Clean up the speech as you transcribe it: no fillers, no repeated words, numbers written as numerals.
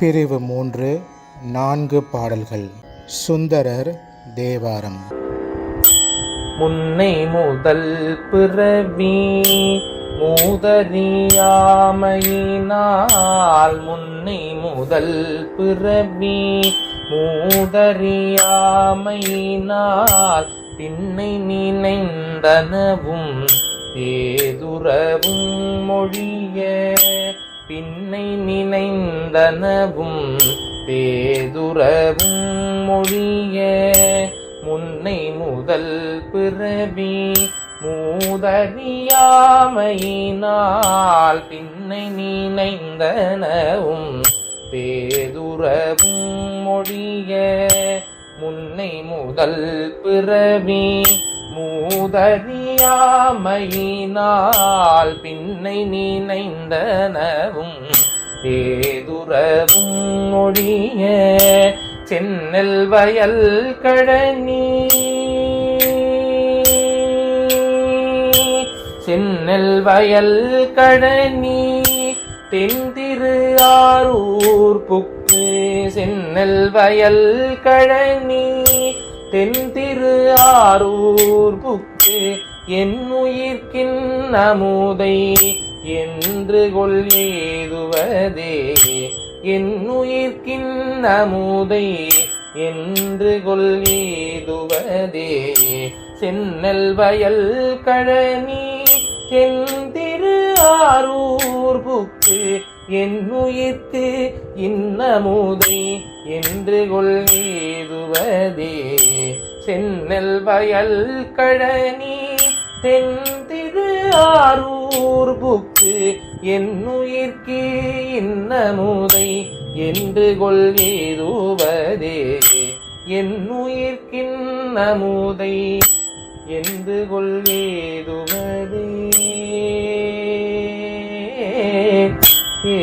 பிரிவு 3 4 பாடல்கள். சுந்தரர் தேவாரம். முன்னை முதல் பிறவி மூதறியாமையினால், முன்னை முதல் பிறவி மூதறியாமையினால், பின்னை நினைந்தனவும் பேதுறவும் மொழிய, பின்னை நினைந்தனவும் பேதுறவும் மொழிய, முன்னை முதல் பிறவி மூதறியாமையினால், பின்னை நினைந்தனவும் பேதுறவும் மொழிய, முன்னை முதல் பிறவி மூதறியாமையினால், பின்னை நினைந்தனவும் பேதுறவும் மொழிய, சென்னல் வயல் கழனி, சென்னல் வயல் கழனி தென்திரு ஆரூர் புக்கு, சென்னல் வயல் கழனி தென்திரு ஆரூர் புக்கு, என் உயிர்க்கின் அமுதை என்று கொள் ஏதுவதே, என் உயிர்க்கின் அமுதை என்று கொள் ஏதுவதே, சென்னல் வயல் கழனி தென்திரு ஆரூர் புக்கு, என் உயிர்க்கு இன்னமுதை என்று கொள் ஏதுவதே, சென்னல் வயல் கழனி தென்திரு ஆரூர் புக்கு, என் உயிர்க்கு இன்னமுதை என்று கொள் ஏதுவதே, என் உயிர்க்கின் அமுதை என்று கொள் ஏதுவதே. ஏ